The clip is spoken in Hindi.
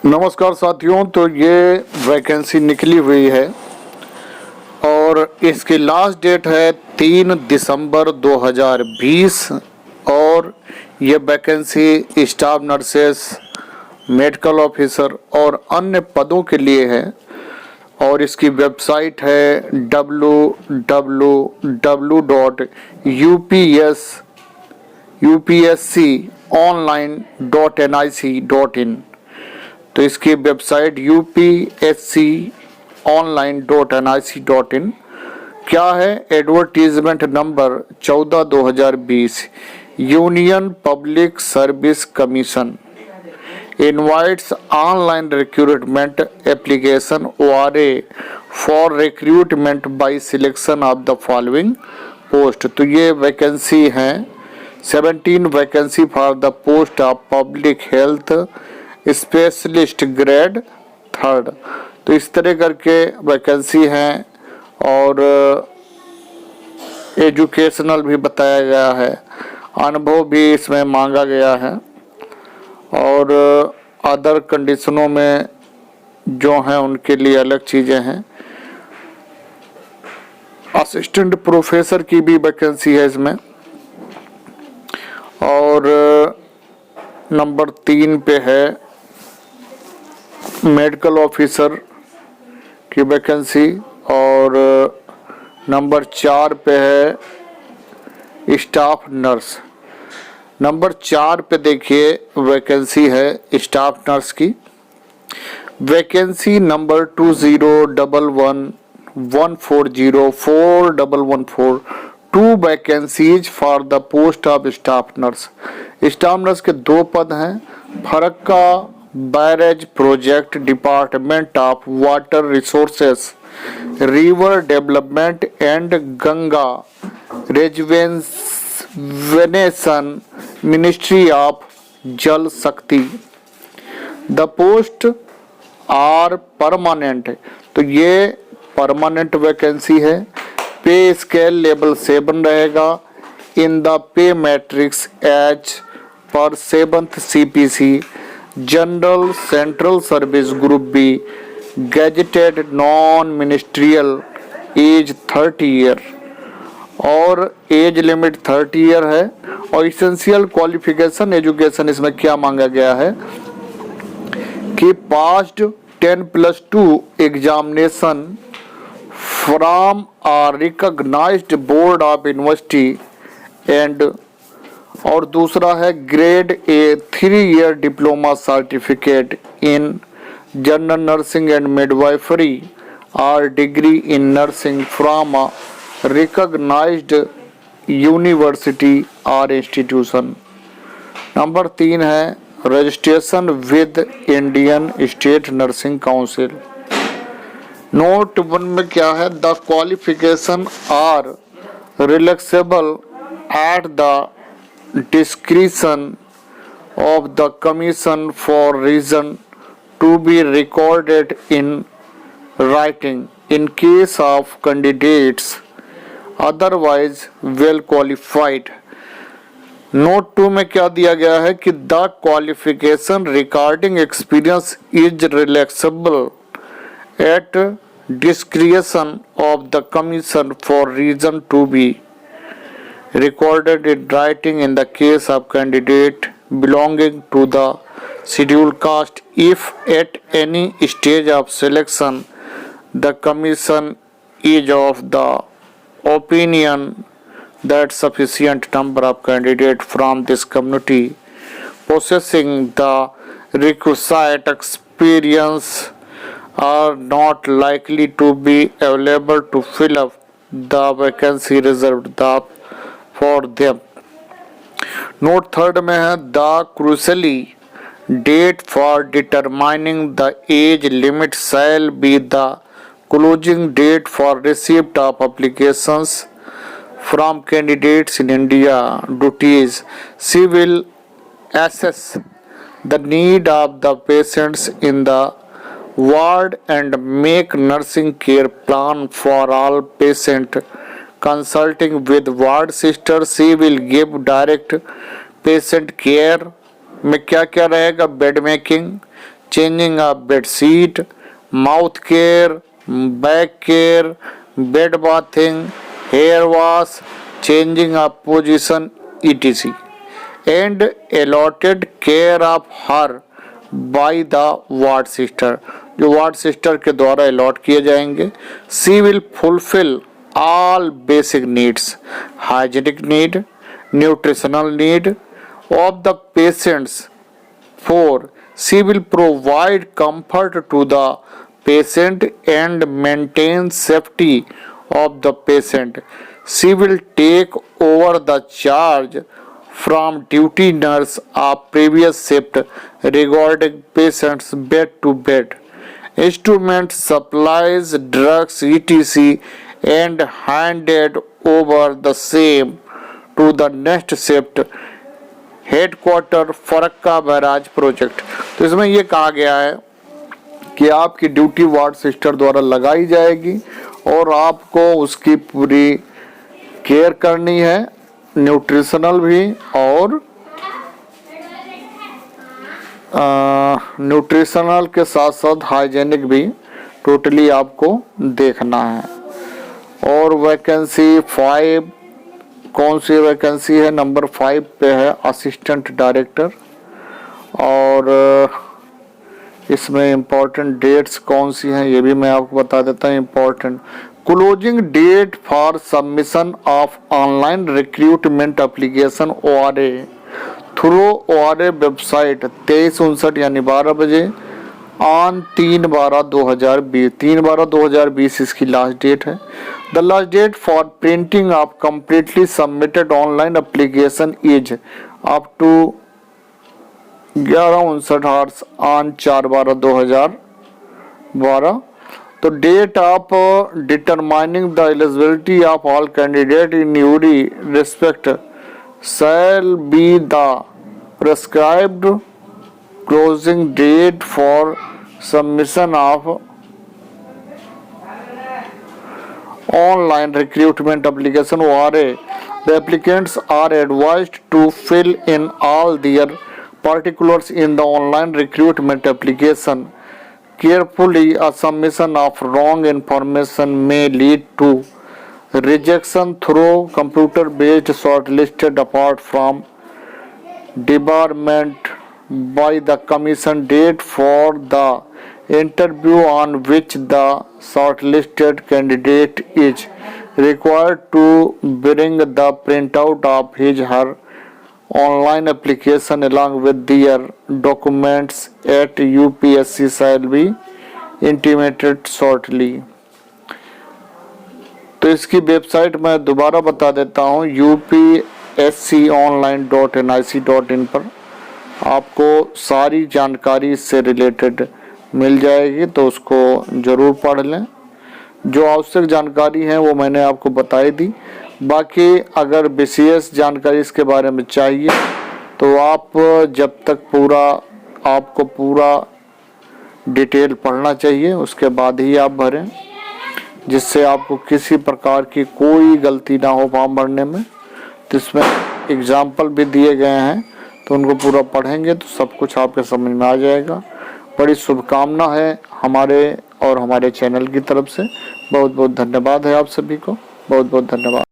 नमस्कार साथियों। तो ये वैकेंसी निकली हुई है और इसकी लास्ट डेट है 3 दिसंबर 2020 और ये vacancy staff nurses, medical officer और अन्य पदों के लिए है। और इसकी वेबसाइट है www.upsconline.nic.in। तो इसकी वेबसाइट upsconline.nic.in क्या है? Advertisement number 14/2020। Union public service commission invites online recruitment application ORA for recruitment by selection of the following post। तो ये वैकेंसी हैं 17 vacancy for the post of public health specialist grade 3rd। तो इस तरह करके वैकेंसी हैं और एजुकेशनल भी बताया गया है, अनुभव भी इसमें मांगा गया है और अदर कंडीशनों में जो हैं उनके लिए अलग चीज़ें हैं। असिस्टेंट प्रोफेसर की भी वैकेंसी है इसमें। और नंबर 3 पे है मेडिकल ऑफिसर की वैकेंसी और नंबर 4 पे है स्टाफ नर्स। नंबर 4 पे देखिए वैकेंसी है स्टाफ नर्स की। Vacancy number 201114041114 2 vacancies for the post of staff nurse. Staff nurse के 2 पद हैं। Farakka barrage project, department of water resources, river development and Ganga rejuvenation, ministry of Jal Shakti. The post are permanent. तो ये परमानेंट वैकेंसी है। पे स्केल लेवल 7 रहेगा in the pay matrix as per 7th CPC। General central service group B, gazetted non ministerial, age 30 year और एज लिमिट 30 ईयर है। और इसेंशियल क्वालिफिकेशन एजुकेशन इसमें क्या मांगा गया है कि passed 10+2 examination from a recognised board of university and और दूसरा है grade a 3 year diploma certificate in general nursing and midwifery और degree in nursing from a recognised university और इंस्टीट्यूशन। नंबर 3 है registration with Indian state nursing council. Note 1 में क्या है? The qualification are relaxable at the discretion of the commission for reason to be recorded in writing in case of candidates otherwise well qualified। Note 2 में क्या दिया गया है कि the qualification regarding experience is relaxable at discretion of the commission for reason to be recorded in writing in the case of candidate belonging to the scheduled caste if at any stage of selection the commission is of the opinion that sufficient number of candidates from this community possessing the requisite experience are not likely to be available to fill up the vacancy reserved for them। Note 3 में है the crucially date for determining the age limit shall be the closing date for receipt of applications from candidates in India duties. She will assess the need of the patients in the ward and make nursing care plan for all patients। Consulting with ward sister, she will give direct patient care में क्या क्या रहेगा? Bed making, changing a bed sheet, mouth care, back care, bed bathing, hair wash, changing a position, etc. And allotted care of her by the ward sister, जो वार्ड सिस्टर के द्वारा अलॉट किए जाएंगे. She will fulfil all basic needs, hygienic need, nutritional need of the patients. 4. She will provide comfort to the patient and maintain safety of the patient. She will take over the charge from duty nurse of previous shift regarding patients bed to bed, instruments, supplies, drugs, etc. and handed over the same to the next shift headquarter Farakka barrage project. तो इसमें यह कहा गया है कि आपकी ड्यूटी वार्ड सिस्टर द्वारा लगाई जाएगी और आपको उसकी पूरी केयर करनी है, न्यूट्रिशनल भी और न्यूट्रिशनल के साथ साथ हाइजेनिक भी टोटली आपको देखना है. और वैकेंसी 5, कौन सी वैकेंसी है, नंबर 5 पे है असिस्टेंट डायरेक्टर. और इसमें इम्पोर्टेंट डेट्स कौन सी हैं ये भी मैं आपको बता देता हूँ. Important closing date for submission of online recruitment application ORA through ORA website 23:59 यानी 12 बजे ऑन 3/12/2020. 3/12/2020 इसकी लास्ट डेट है. The last date for printing of completely submitted online application is up to 11:59 hours on 4/12/2012. तो date of determining the eligibility of all candidate in every respect shall be the prescribed closing date for submission of online recruitment application ORA. The applicants are advised to fill in all their particulars in the online recruitment application carefully. A submission of wrong information may lead to rejection through computer based shortlisted apart from debarment by the commission. Date for the interview on which the shortlisted candidate is required to bring the printout of his her online application along with their documents at UPSC shall be intimated shortly. तो इसकी वेबसाइट मैं दोबारा बता देता हूँ, upsconline.nic.in पर आपको सारी जानकारी इससे रिलेटेड मिल जाएगी, तो उसको ज़रूर पढ़ लें. जो आवश्यक जानकारी है वो मैंने आपको बताई दी. बाकी अगर विशेष जानकारी इसके बारे में चाहिए तो आप जब तक आपको पूरा डिटेल पढ़ना चाहिए उसके बाद ही आप भरें, जिससे आपको किसी प्रकार की कोई गलती ना हो फॉर्म भरने में. तो इसमें एग्जाम्पल भी दिए गए हैं, तो उनको पूरा पढ़ेंगे तो सब कुछ आपके समझ में आ जाएगा. बड़ी शुभकामना है हमारे और हमारे चैनल की तरफ से. बहुत बहुत धन्यवाद है आप सभी को. बहुत बहुत धन्यवाद.